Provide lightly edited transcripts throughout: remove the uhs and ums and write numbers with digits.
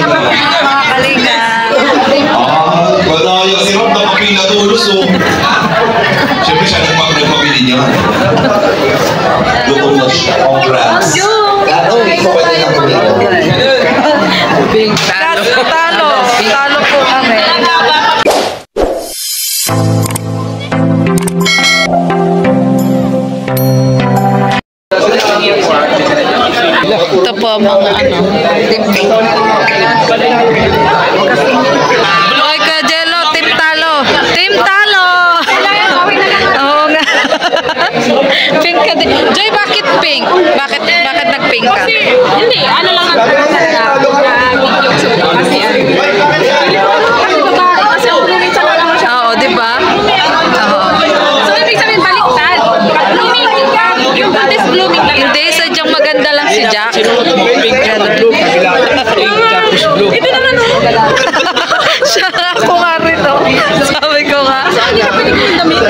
Mga kalinga. Wala yung si Rob, nakapila tulos oh. Siyempre siya nagpapili niya. Doon na siya. Congrats. Talo po kami. Ito po mga timping. Oy ka Jello, team talo. Team talo. Oo nga. Pink ka din. Joy, bakit pink? Bakit nag-pink ka? Hindi, ano lang ang Oo, di ba? Oo. So, ibig sabihin baliktad. Blooming ka. Yung gold is blooming lang. Hindi, sadyang maganda lang si Jack. Ito naman o. Siya nga ako nga rin o. Sabi ko nga.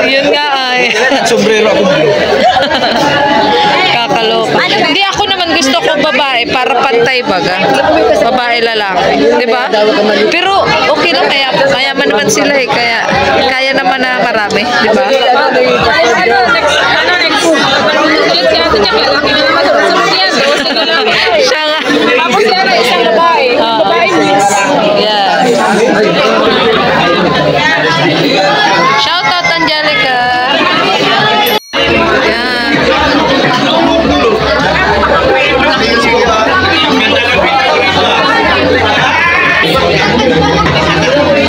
Yun nga ay. Sombrero ako blue. Kakaloka. Hindi, ako naman gusto ko babae para pantay baga. Babae lalaki. Di ba? Pero okay lang, kaya man naman sila eh. Kaya naman na marami. Di ba? Siya nga. Tapos yan ay isang babae. Babae means. Yeah. Shout out Angelica. Yan.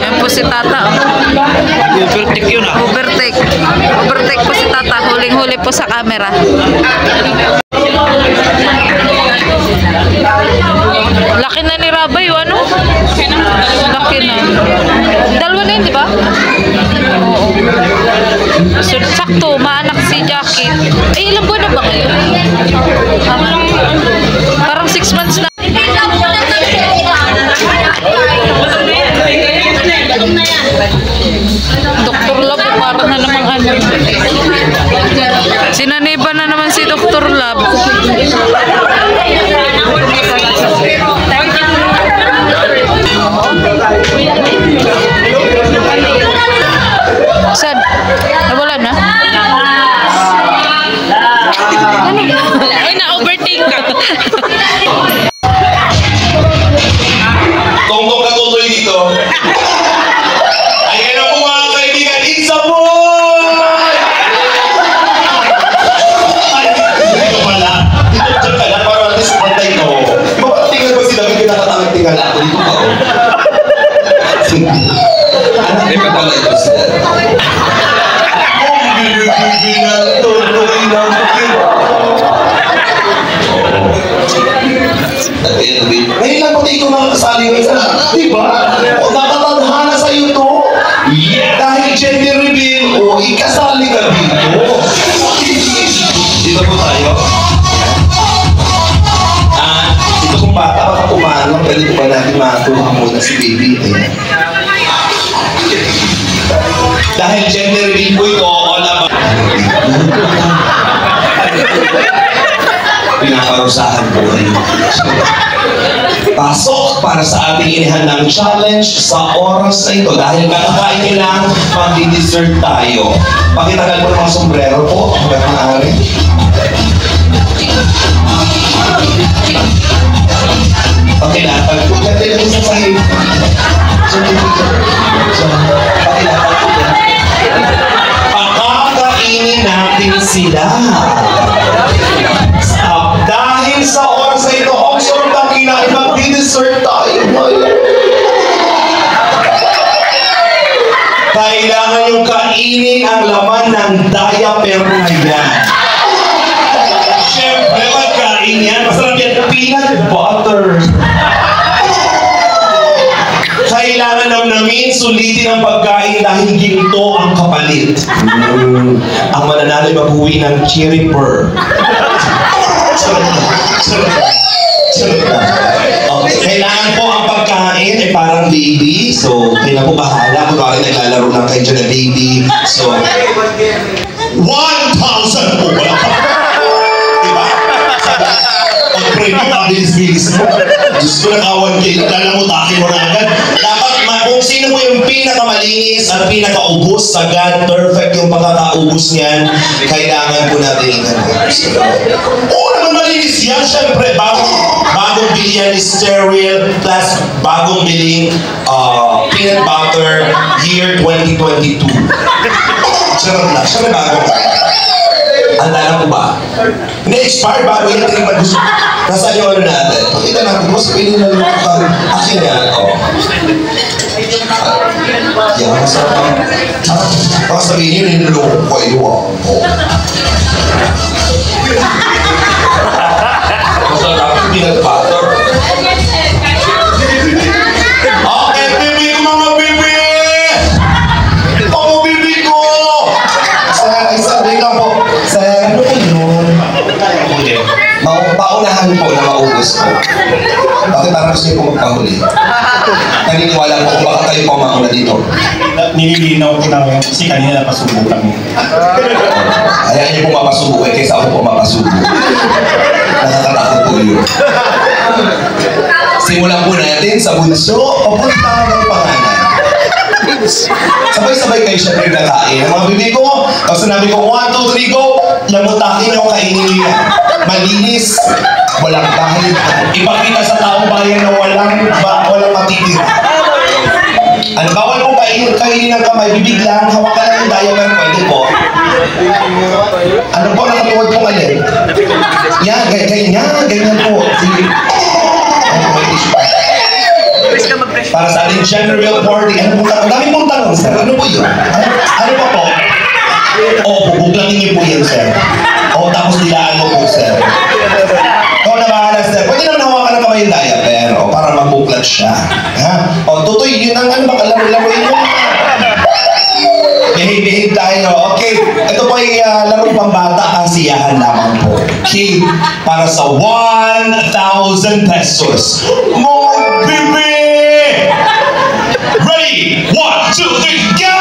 Yan po si Tata. Overtake yun ah. Overtake po si Tata. Huling-huli po sa camera. Laki na ni Rabay, ano? Laki na. Dalawa na yun, di ba? Oo. So, sakto, maanak si Jackie. Eh, ilang buwan na ba kayo? Parang 6 months na. Dr. Love, parang na namang ano. Sinaniba na naman si Dr. Love. Sad. Nawala na? Ay, na-overtake ka. Tungkol ka tuloy dito. Ayan na po mga kaibigan. It's a boy! Ay, dito pala. Dito ka na para at least pantay ko. Di ba tingnan ko si David pinakatangang tingnan ako dito pa ako. May patala ito siya. Ngayon lang pati ikaw mga kasali ng isa. Diba? O nakatadhana sa iyo to. Yeah. Dahil gender reveal, o ikasali ka dito. Dito po tayo. Ito kung bata pa kumano, pwede ko ba natin matulungan muna si baby. Ayan. Dahil gender reveal po ito, all about. Pinaparusahan po kayo. Pasok para sa ating inihandang challenge sa oras na ito. Dahil kakakain nilang pag-dessert tayo. Pakitagal po ng mga sombrero po. Hanggang maaari. Okay na. Pagkulat din sa sahib. Pakakainin natin sila. Dahil sa oras na ito, ang sarap ng kinain, mag-dessert tayo ngayon. Kailangan yung kainin ang laman ng diaper na yan. Siyempre, magkain yan. Masarap yan, peanut butter. Kailangan namin sulitin ang pagkain dahil ginto ang kapalit. Ang mananalo mag-uwi ng cherry pearl. Okay, kailangan po ang pagkain ay parang baby. So, kailangan po bahala. Kung bakit naglalaro lang kayo dyan na baby. So, 1,000 po. Wala pa. Diba? Pag-pray mo, mabilis bilis mo. Diyos ko, nakawan kayo. Lalamutakin mo na agad. Dapat, kung sino po yung pinakamalinis at pinakaubos, sagad, perfect yung pagkakaubos niyan, kailangan po natin i-converse. Oo naman malinis yan, syempre. Bagong bili yan is sterile, plus bagong biling peanut butter, year 2022. Sarap na, syempre bagong. Handa na po ba? Na-expire bago yan, hindi pa gusto. Nasaan yung ano natin? Pakita natin, mas pininalukan. Akin yan, yan, masarap. Baka sabihin yun, niluloko ko kayo, masarap yung peanut butter. Okay, bibi ko mga bibi! Bibi ko! Wait lang po. Ano po yun? Paunahan po na maubos ko. Bakit parang gusto niyo po magpahuli? Naniniwala po kung baka kayo po mauna dito. Nililinaw ko na kasi kanina napasubo kami. Hayaan niyo po mapasubo kaysa ako po mapasubo. Nakakatakot po yun. Simulan po natin sa bunso. Papunta ng pangalan. Sabay-sabay kayo siya rin nakain. Ang mga bibi ko, tapos sinabi ko, 1, 2, 3, go! Lamutakin nyo, kainin nyo yan. Malinis, walang kahit. Ipakita sa taong bayan na walang matitira. Ano, bawal po kainin ng kamay, bibig lang, hawakan lang yung diaper, pwede po. Ano po, nakatuwad po alin? Yan, ganyan po. Sige. May tissue pa. Para sa ating general party, ano pong tanong? Dami pong tanong, sir. Ano po yun? Ano pa po? Bubuklangin niyo po yan, sir. Tapos dilaan mo po, sir. Ikaw na bahala, sir. Pwede naman hawakan ng kamay yung diaper, para mabuklat siya. Tutoy, yun ang ano, baka laro-laroin mo. Behave tayo. Okay, ito po ay larong pambata, kasiyahan lamang po. Okay, para sa 1,000 pesos. Mga bibi! Ready? 1, 2, 3, go!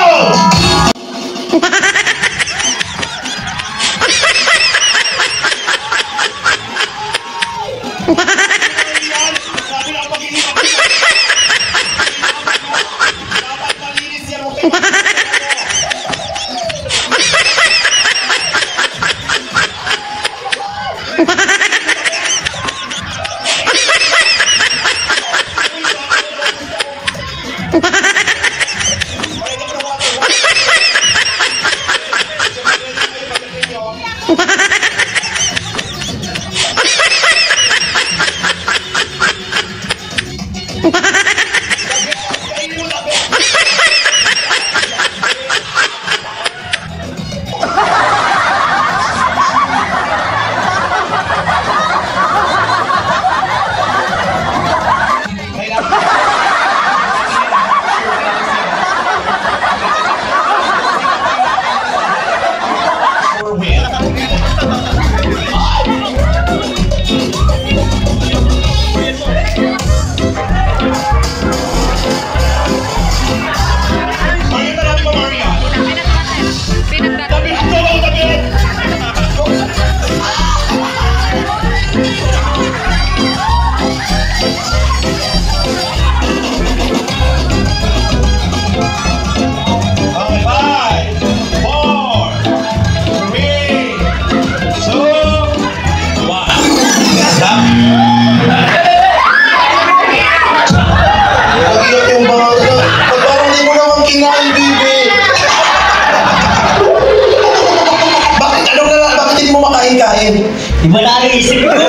Iba na ang isip ko.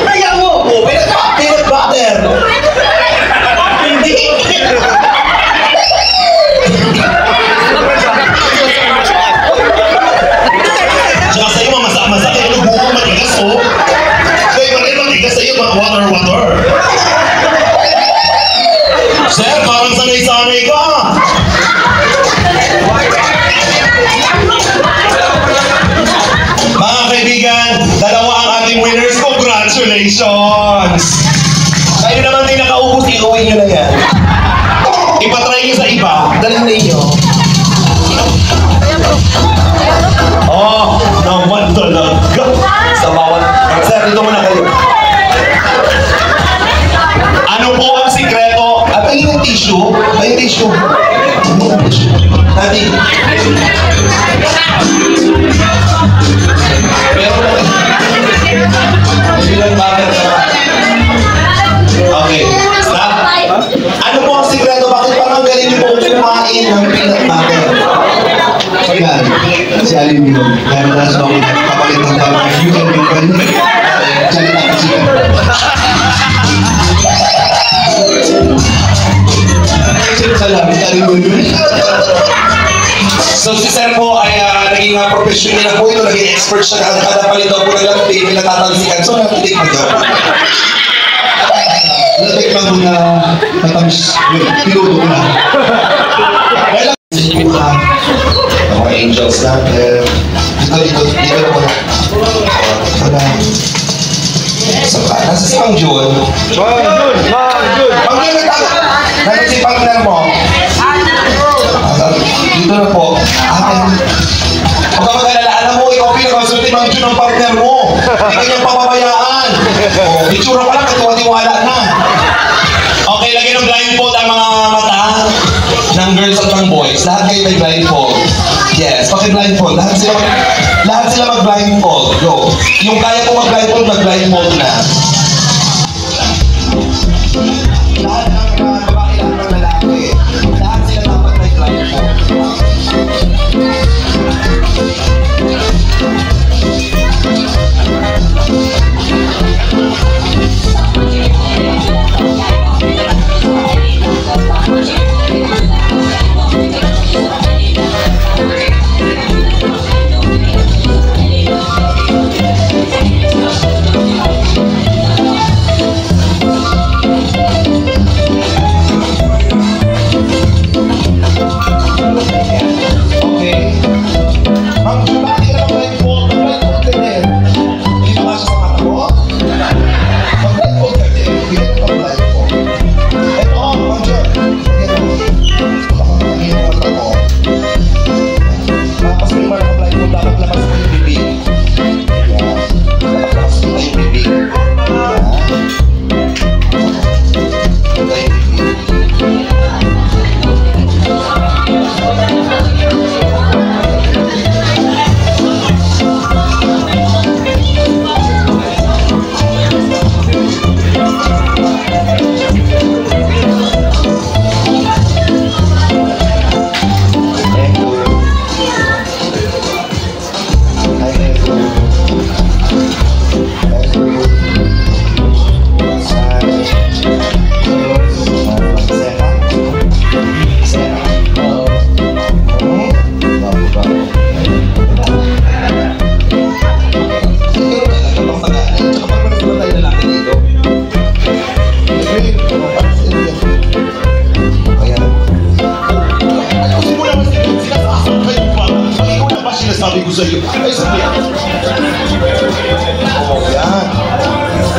Kaya mo! Peanut butter! Hindi! Tsaka sa'yo, mamasa-masa kayo ng buko matigas, oh! Kaya ba rin matigas sa'yo, water. Sir, parang sanay-sanay ka! Mga kaibigan, dalawa ang ating winners. Congratulations! Kayo naman din nakaubos, iuwi nyo na yan. Ipatry nyo sa iba. Dalhin ninyo. Naman talaga. Sa bawat Sir, dito muna kayo. Ano po ang sikreto? At ayun yung tissue. Ayun yung tissue. Tati. Okay, stop. Ano po ang sikreto? Bakit parang galing niyo po kumain ng peanut butter? Yan, si Alim yun. Kaya madalas ako kapalit ng tawag. You can be friend. Salita kasi yan. Salamat, Alim yun. So si Sir po ay naging professional na po ito, naging expert siya na kada palit daw po ng lampin, natatalsikan. So nakitig mo daw. Natikman mo na matamis yun. Pinuto ko na. Mga angels natin. Dito na po. So, nasa si Pang Jun. Pang Jun, nasa si partner mo. Dito na po. Huwag ka mag-alala. Alam mo, ikaw pinakasulti Pang Jun ang partner mo. Hindi kanyang papabayaan. Itsura pa lang, katuwa-tiwala na. Okay, lagyan ng blindfold ang mga mata ng girls at ng boys. Lahat kayo may blindfold. Yes, paki-blindfold. Lahat sila mag-blindfold. Go. Yung kaya ko mag-blindfold na. Lahat ng babae, lahat ng lalaki. Lahat sila dapat may blindfold. Sabi ko sa'yo, ay sabi ako. Oh, yan.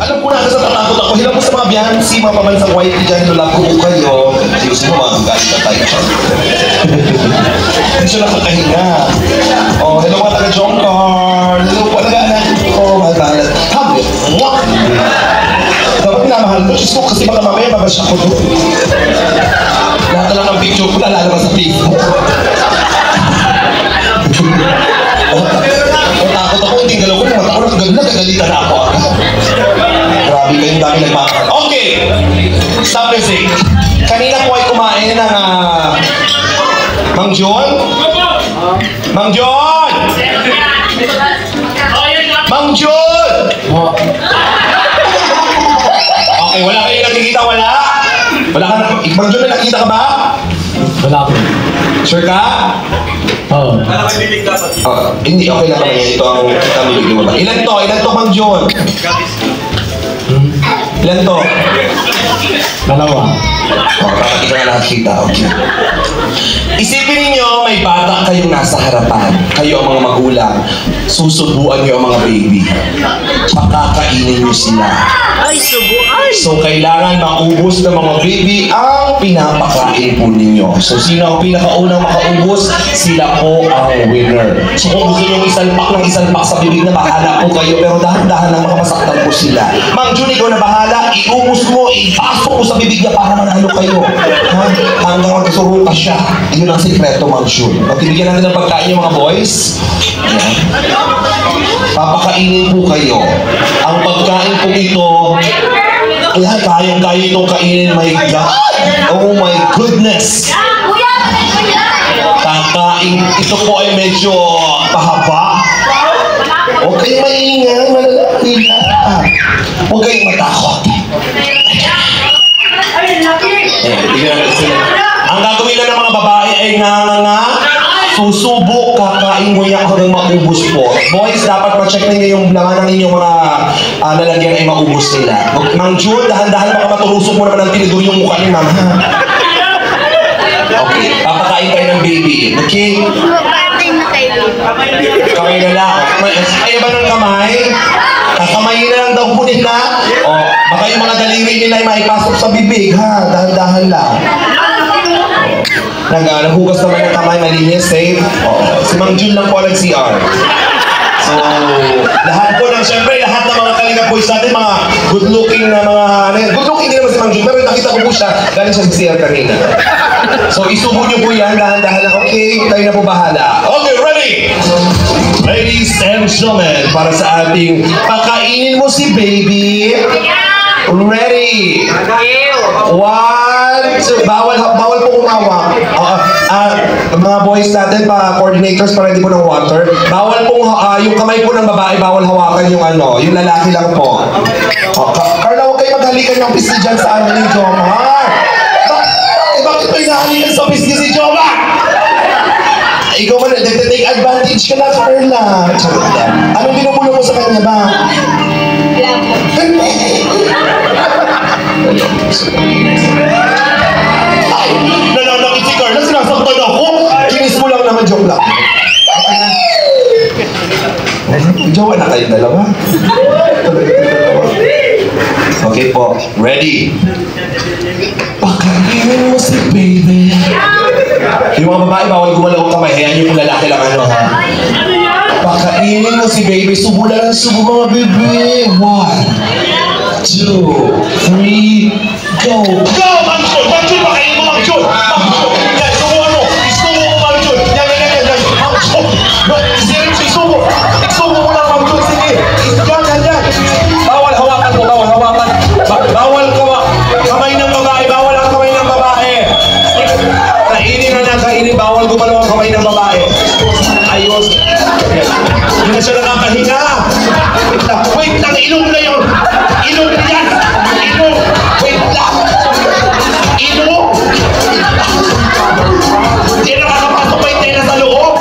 Alam ko na, kasi tatakot ako. Hilang mo sa mga Biansi, mga pamansang white dyan, nulap ko po kayo. Diyos mo, mga galit na tayo. Hindi siya nakakahinga. Oh, hello mga taga-Jongkar. Hello po, taga-anak ko. Mahal-mahal. Hamlet. Mwah! Dapat pinamahal mo. Diyos ko, kasi baka mamaya mabasya ko doon. Lahat na lang ng picture ko, lalalaman sa Facebook. Takot ako, hindi galaw ko. Mata ko nagagalitan ako. Grabe kayong dami nagmamahal. Okay! Stop music. Kanina po ay kumain ng Mang John? Mang John! Mang John! Okay, wala kayo nakikita, wala? Wala ka na. Mang John, may nakita ka ba? Wala ko. Sure ka? Oo. Hindi, okay lang naman. Ito ang bibig mo ba? Ilan to? Ilan to, Mang John? Ilan to? Dalawa. Bakit ka nga nakakita? Okay. Isipin ninyo, may bata kayong nasa harapan. Kayo ang mga magulang. Susubuan niyo ang mga baby. Pakakainin niyo sila. Ay, subuan! So, kailangan maubos ng mga baby ang pinapakain po ninyo. So, sino ang pinakaunang makaubos? Sila po ang winner. So, kung gusto nyo isalpak sa bibig na bahala po kayo, pero dahan-dahan lang makamasaktan po sila. Mang Jun, ikaw na bahala, iubos mo, ipasok mo sa bibig niya para manalo kayo. Ha? Hanggang magkasuro ka siya. Yun ang sikreto, Mang Jun. Magbibigyan natin ng pagkain yung mga boys. Ayan. Papakainin po kayo. Ang pagkain po ito, kaya kayang-kaya itong kainin, my God! Oh my goodness! Kakain, ito po ay medyo pahaba. Huwag kayong maingay, malalaki na. Huwag kayong matakot. Ang gagawin na ng mga babae ay susubok, kakain mo yan hanggang maubos po. Boys, dapat ma-check ninyo yung laman ng inyong mga lalagyan ay maubos nila. Mang Jun, dahan-dahan baka maturusok mo naman ng tinidor yung mukha ni Mama. Okay, papakain tayo ng baby. Okay? Kamay na lang. Ay ba ng kamay? Kakamayin na lang daw po nila. O, baka yung mga daliri nila ay maipasok sa bibig, ha? Dahan-dahan lang. Naghugas naman ng kamay, malinis, safe. Si Mang Jun lang po nag-CR. So, lahat po ng, syempre, lahat ng mga Kalinga boys natin, mga good-looking na mga, good-looking din naman si Mang Jun, pero nakita ko po siya, galing siya sa CR kanina. So, isubo niyo po yan, dahan-dahan lang. Okay, tayo na po bahala. Okay, ready? Ladies and gentlemen, para sa ating pakainin mo si baby. Ready? One, two, bawal po kumawak. Mga boys natin, coordinators para hindi po ng water. Bawal pong, yung kamay po ng babae, bawal hawakan yung yung lalaki lang po. Carla, huwag kayo maghalikan ng pisngi dyan sa amin ni Jomar. Bakit may nahalikan sa pisngi si Jomar? Ikaw man, take advantage ka na, Carla. Anong binubulong mo sa kanya ba? Ay, nananakit si Carla, sinasaktan ako. Kinis mo lang naman, joke lang. Jowa na kayong dalawa. Okay po, ready? Pakainin mo si baby. Yung mga babae, bawal gumalaw ang kamay. Hayaan yung lalaki lang ha. Pakainin mo si baby. Subo lang ang subo mga baby. 1, 2, 3, go! Go! Mang Jun! Mang Jun! Pakainin mo, Mang Jun! Mang Jun! Yan, subo mo! Isubo mo, Mang Jun! Yan! Mang Jun! Isubo! Isubo mo lang, Mang Jun! Sige! Yan! Bawal hawakan mo! Bawal hawakan! Bawal kamay ng babae! Bawal ang kamay ng babae! Kainin na kainin! Bawal gumalaw ang kamay ng babae! Ayos! Hindi na siya nakakahinga! Wait lang! Ilong na yun! Ilong na yan! Ilong! Wait lang! Ilong! Hindi nakakapasok pa yung tela sa loob!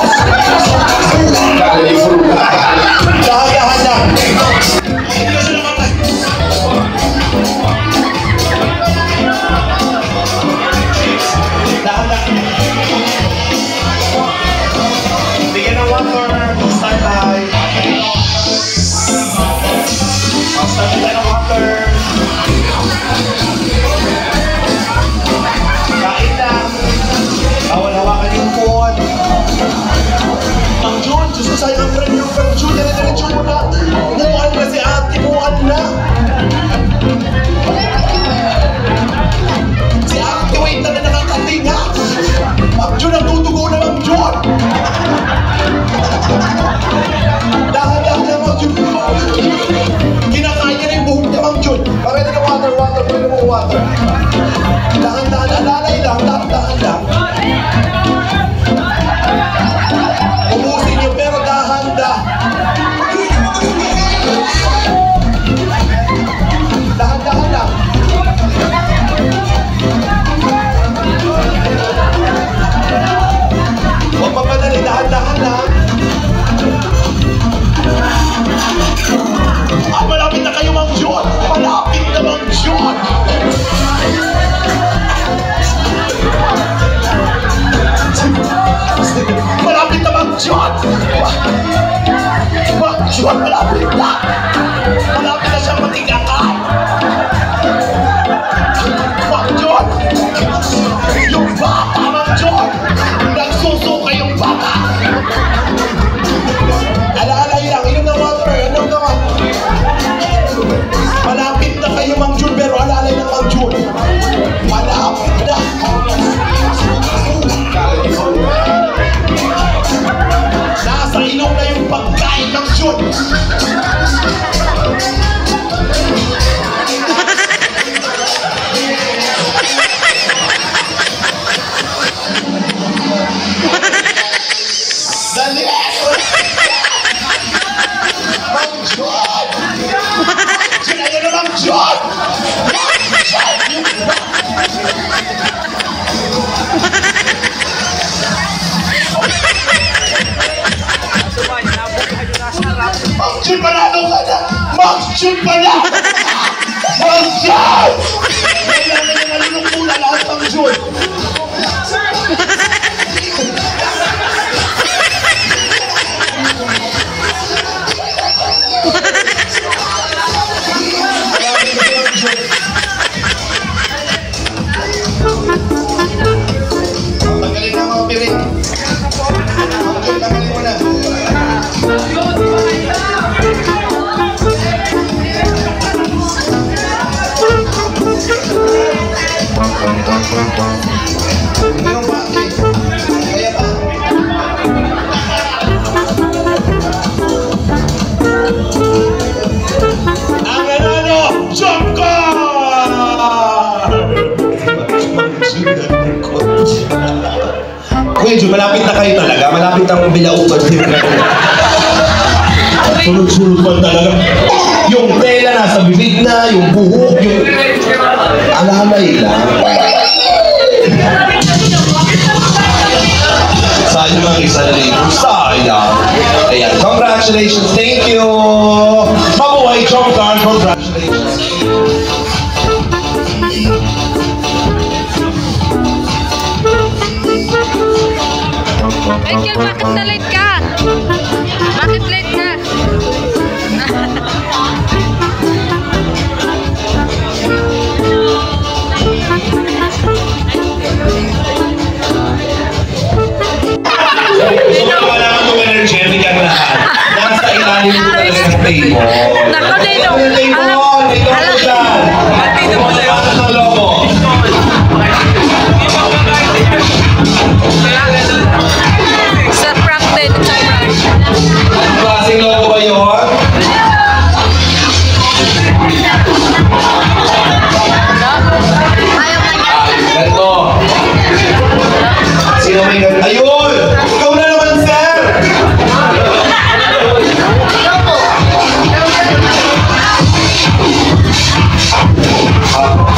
Dahan-dahan na! Hindi na siya nakakahinga! Dahan-dahan! Bigyan ng water! Stand by! Stand by ng water! Kain lang! Bawal hawakan yung food! Mang Jun! Diyos ko sa'yo ang premium! Pero Jun, dire-diretso mo na! Muan na si ate! Muan na! Si ate, wait na nakakatinga! Mang Jun, ang tutugo na Mang Jun! Dahan-dahan na Mang Jun! Kinakain niya na yung buhok niya Mang Jun! Pwede na water! Pwede mo water! Dahan-dahan, alalay lang! Dahan-dahan lang! Ubusin niyo pero dahan-dahan! Dahan-dahan lang! Huwag mapadali, dahan-dahan lang! Malapit na kayo, Mang Jun! Malapit na, Mang Jun! Shoot! Tanggalin na mga piring. Tanggalin mo na. Ngayon pa. Kaya pa. Ang nanalo, jump car! Medyo malapit na kayo talaga. Malapit ang bilautan. Sulod-sulod pa talaga. Yung tela nasa bibig na, yung buhok, yung... Alalay lang. Sayang ang isang libo. Sayang. Ayan. Congratulations. Thank you. Mabuhay, Chongkan. Congratulations. Michael, bakit na-late ka? Bakit late ka? Wala kang energetic ang lahat. Nasa ilalim mo talaga ng table. Naku, dito. Ito ako dyan. Ano ng logo? Sa prank din. Sa prank. Anong klaseng logo ba yun? Ganito. Sino may ganito? Ayun! Ikaw na naman, sir!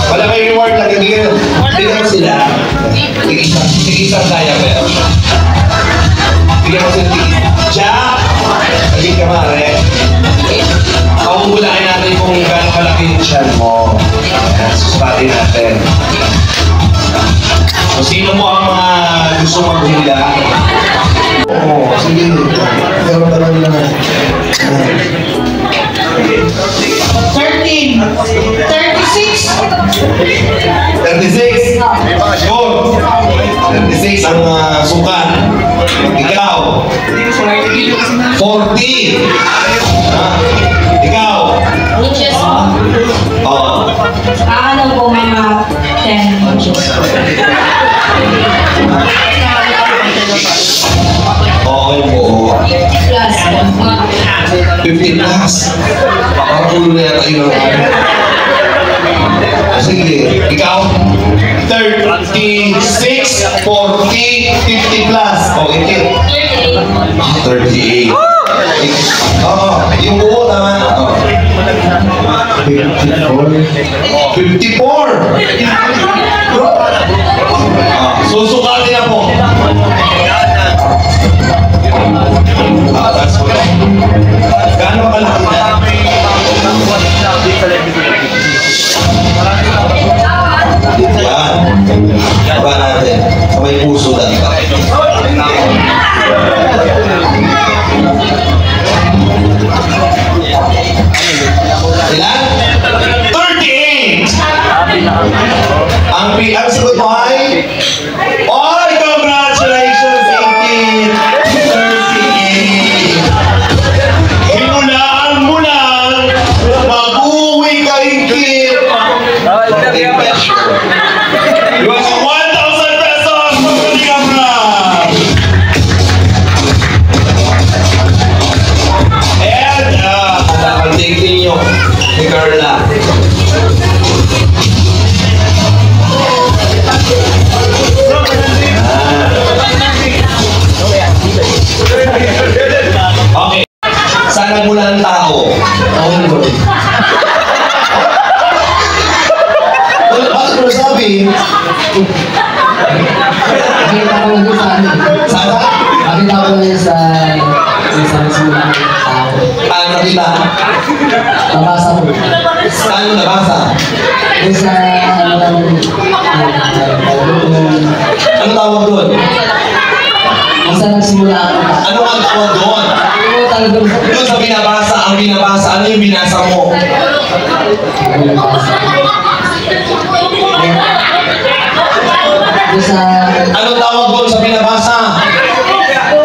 Wala may reward lang. Bigyan sila. Tig-isang kaya pero. Bigyan mo sila tig-isang. Jack! Lagi ka mare. Pahuhulaan natin kung gano'ng kalaki yung tiyan mo. Susukatin natin. So, sino mo ang mga gusto maghula? Oo, sige. Pero talaga lang. 13, 36, 36. Good. 36 ang sukat. Ikaw. 40. Ikaw. inches. Oo. Ano po mga 10 inches. Okay po. 50 plus. 50 plus. Pakapulo na yata yun ang sige. Ikaw? 36, 40, 50 plus. O, ito. 38. Oo. Yung buo naman. 54. Susukatin na po. That's what. Gaano kalaki na? Yan. Baba natin. Sa may puso lang. Ilan? 38! Ang sagot mo ay? Oy, congratulations, 18! 38! Hinulaan mo lang, mag-uwi ka higit! You have 1,000 pesos from the camera! And, ang take ninyo ni Carla. Okay. Sana mula ng tao. Bakit mo nasabi? Nakita ko lang sa ano. Sana? Nakita ko lang sa simulang tao. Paano kita? Nabasa ko. Saan mo nabasa? Yung sa ano lang Doon sa binabasa, ang binabasa, ano yung binasa mo? Doon sa... Ano tawag doon sa binabasa?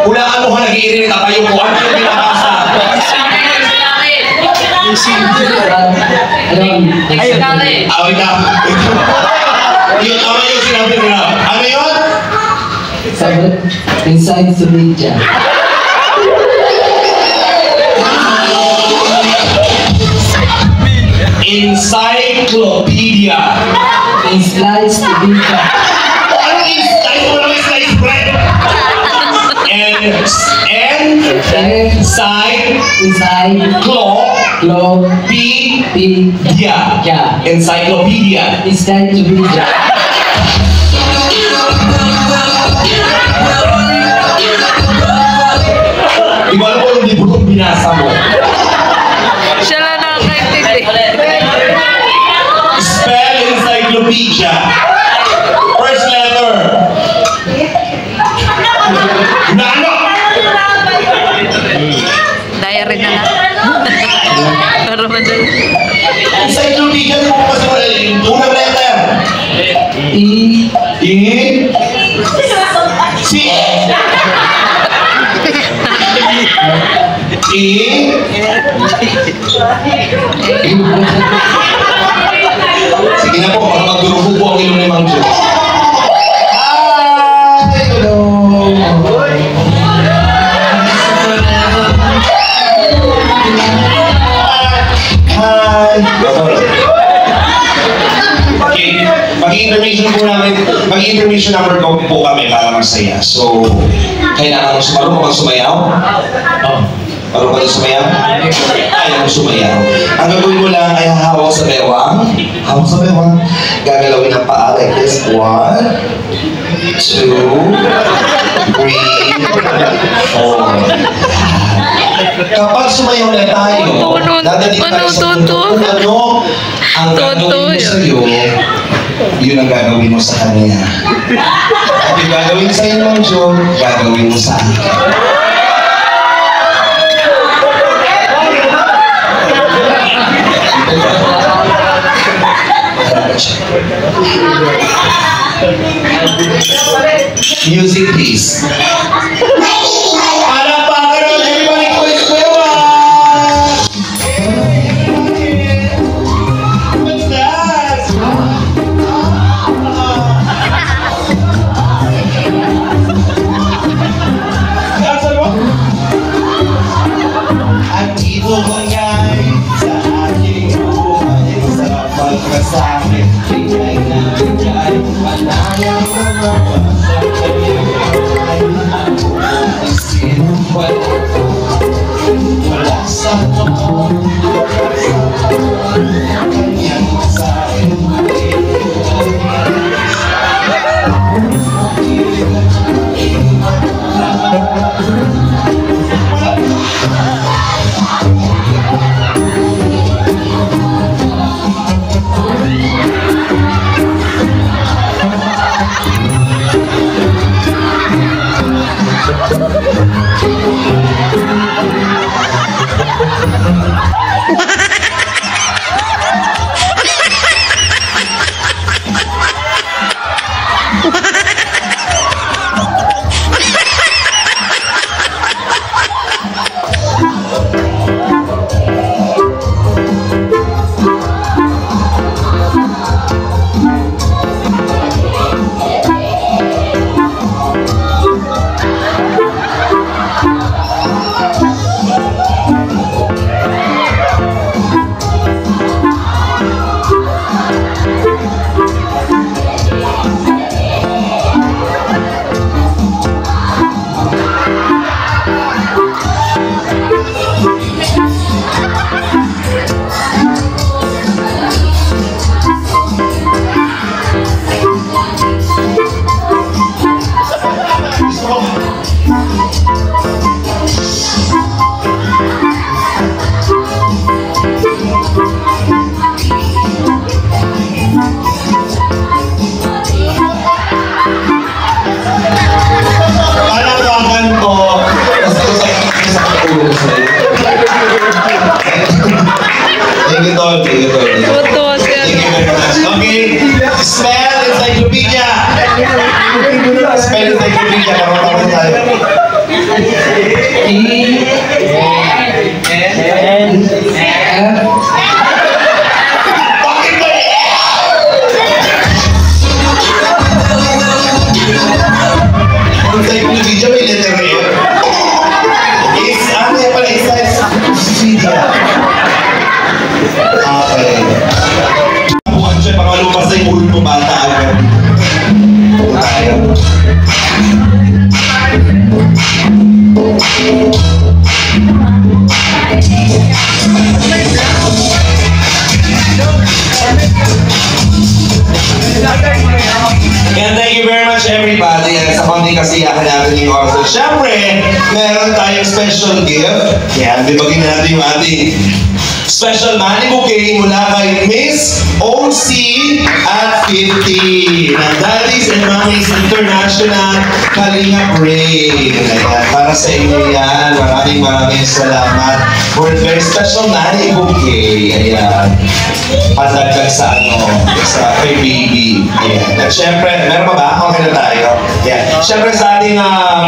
Hulaan mo ka nag-iirin at tayo mo. Ano yung binabasa? Awit na. Yun, ano yung sinabi nila? Ano yun? Inside to media. Encyclopedia. Slides to media. Ano yung slice? Ano yung slice bread? Inside. Encyclopedia. Encyclopedia. Inside to media. Di ba alam mo yung libro kung binasa mo? Siya lang nakakaintindi. Spell encyclopedia. First letter. Na ano? Diary na lang. Para madali. Encyclopedia mo kasi unang letter. E. Si Sige na po, baka magdurugo po ang ilong ni Mang Jo. Hi! Hello! Hi! Okay, mag-information po namin, mag-information number po kami para masaya. So, kailangan marunong bang sumayaw? Marunong ba sumayaw? Ayaw mo sumayaw. Ang gagawin mo lang ay hawak sa bewang. Hawak sa bewang. Gagalawin ang paa like this. 1, 2, 3, 4. Kapag sumayaw na tayo, dadating tayo sa mundo kung ano ang gagawin mo sa'yo, yun ang gagawin mo sa kanya. At yung gagawin sa'yo ng Diyos, gagawin mo sa akin. Music please. Palakpakan naman everybody ko Eskwela! What's that? Saan mo? Ang ito kong ngay sa aking buhay sa pagkasakit. Bigay na bigay, panayang mga basa kanyang buhay. Ang sinumpay, wala sa noon. Kanyang masahin, Spell encyclopedia. Spell encyclopedia. Marunong tayo. Bakit ba encyclopedia may letter A? Ano yan pala? Encyclopedia. Okay. Buwan siya, baka lumabas na yung ulo mo bata agad. Tayo. And thank you very much everybody. And sa konting kasiyahan natin yung oras. So, syempre, meron tayong special gift. Yan, bibagin natin yung ating special money bouquet mula kay Miss OC at 50 ng Daddies and Mommies International Kalinga Brain. Ayan, para sa inyo yan. Maraming salamat for a very special money bouquet. Ayan. Pandagdag sa kay baby. Ayan. At syempre, meron pa ba? Okay na tayo. Ayan. Syempre sa ating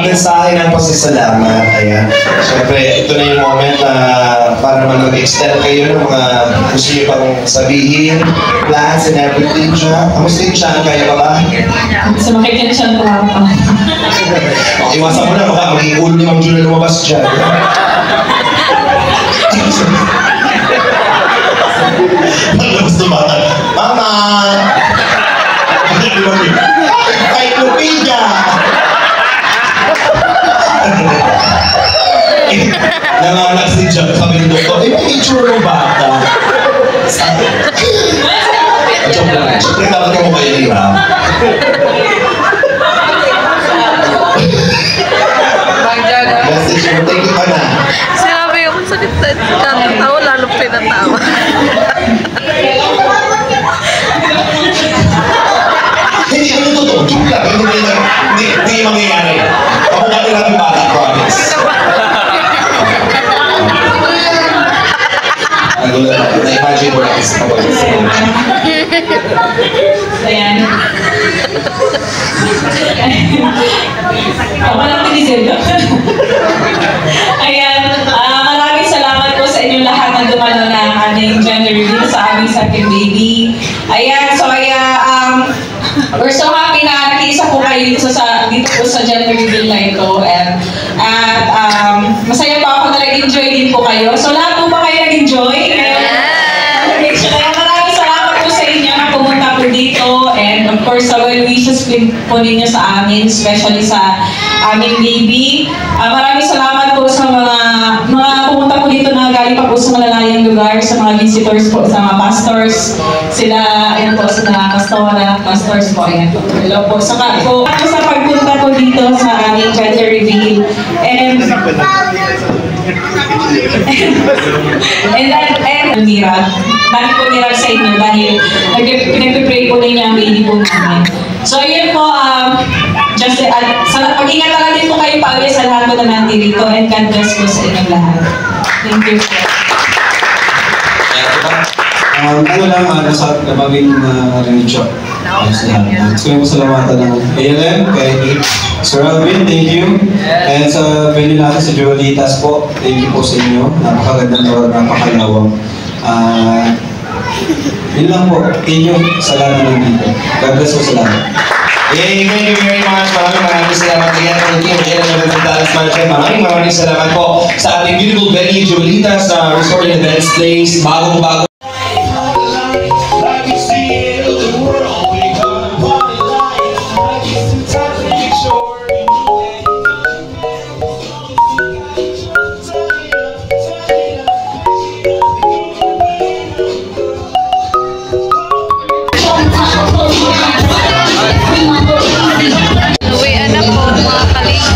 mensahe ng pasasalamat. Ayan. Syempre, ito na yung moment para naman mag-extend kayo ng mga gusto niyo pang sabihin, plans and everything siya. Kamusta yung siya? Kaya pa ba? Sa makikita siya ng papa. Iwasan mo na, baka maging ulo ni Ma'am Julia lumabas dyan. Paglabas ng bata, Mama! Encyclopedia! Nanganak si John, sabi ng doktor, may itsura ng bata. Joke lang, siyempre dapat ka mo kayo nila. Message mo, thank you ka na. Sinabi yung sakit sa tao, lalo pinatawa. Hindi, ano totoo? Joke lang, hindi mangyayari. Kapag nila yung bata, promise. Na-imagine mo lang isa kapag Ayan. Ako lang tinisip. Ayan. Maraming salamat po sa inyong lahat na dumalo ng aming gender reveal sa aming second baby. Ayan. So, we're so happy na nakiisa po kayo dito po sa gender reveal na ito. At masaya pa ako na nag-enjoy din po kayo. So, lahat po ba kayo nag-enjoy? Maraming salamat po sa inyo na pumunta po dito. And of course, sa well wishes po ninyo sa amin, especially sa aming baby. Maraming salamat po sa mga pumunta po dito na galing pa po sa malalayang lugar, sa mga visitors po, sa mga pastors. Sila, ayan po, sila pastors po, ayan po. Hello po. Saka po, sa pagpunta po dito sa aming gender reveal. And Mira, dahil po nila sa inyo dahil pinag-pray po ninyo ang baby po namin. So yun po, pag-ingat lang din po kayo pa sa lahat po na nandito and God bless po sa inyong lahat. Thank you po. Ano lang, sa nabaging religion. Gusto ko salamatan ng ALM, kay Sir Alvin, thank you. And sa venue natin sa Jolitas po, thank you po sa inyo. Napakagandang lugar, napakalawang. Yun lang po, thank you sa lahat na nandito. God bless po sa lahat. Thank you very much. Maraming salamat again sa team ng Dallas Mansion. Maraming salamat po sa ating beautiful venue, Jolitas Resort and Events Place. Bagong-bago. Uwian na po mga kalinga.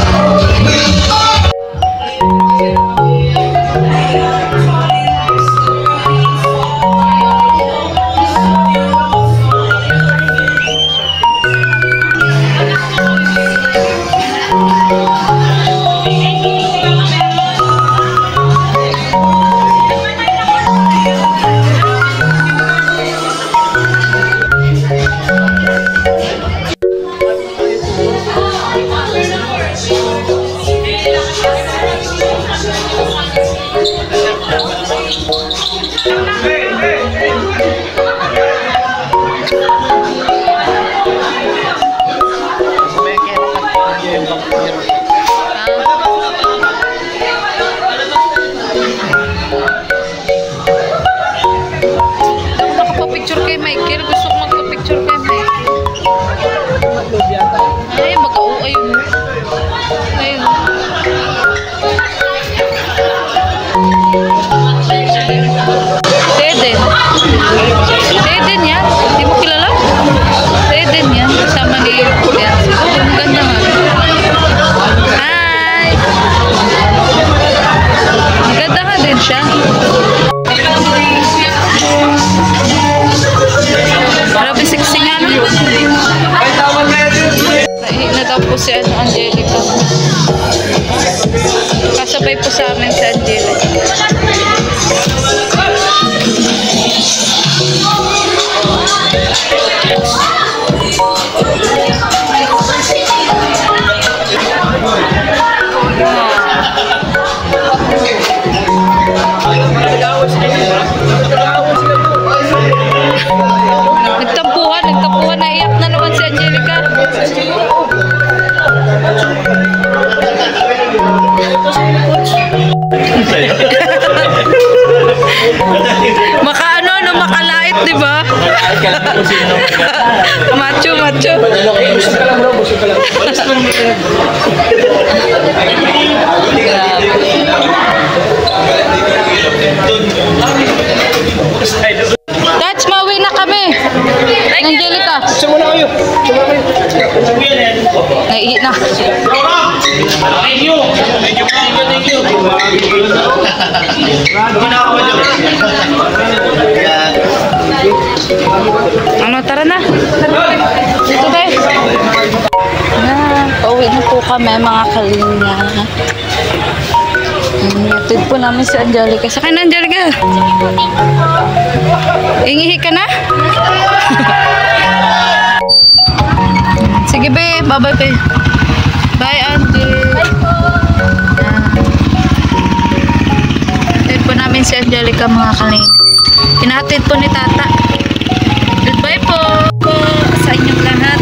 Nakapapicture kay Michael. Gusto ko magpapicture kay Michael. Ay, ayun. Ayun. Eden. Eden yan. Di mo kilala? Eden yan. Kasama ni yan. Ang ganda nga. Hi! Ang ganda nga din siya. Grabe sexy nga no? Nahihi na daw po si Angelica. Kasabay po sa amin si Angelica. Nagtampuhan, naiyak na naman si Angelica. Makalait, di ba? Macho. That's mauwi na kami. Angelica. Sumuna kayo. Naihi na. Thank you. Ano, tara na. Dito tayo. Pauwi na po kami mga kalinga. Natid po namin si Angelica. Sakay na, Angelica. Ingihi ka na? Sige, be. Bye-bye, be. Bye, Angie. Natid po namin si Angelica, mga kaling. Pinahatid po ni Tata. Goodbye po sa inyong lahat.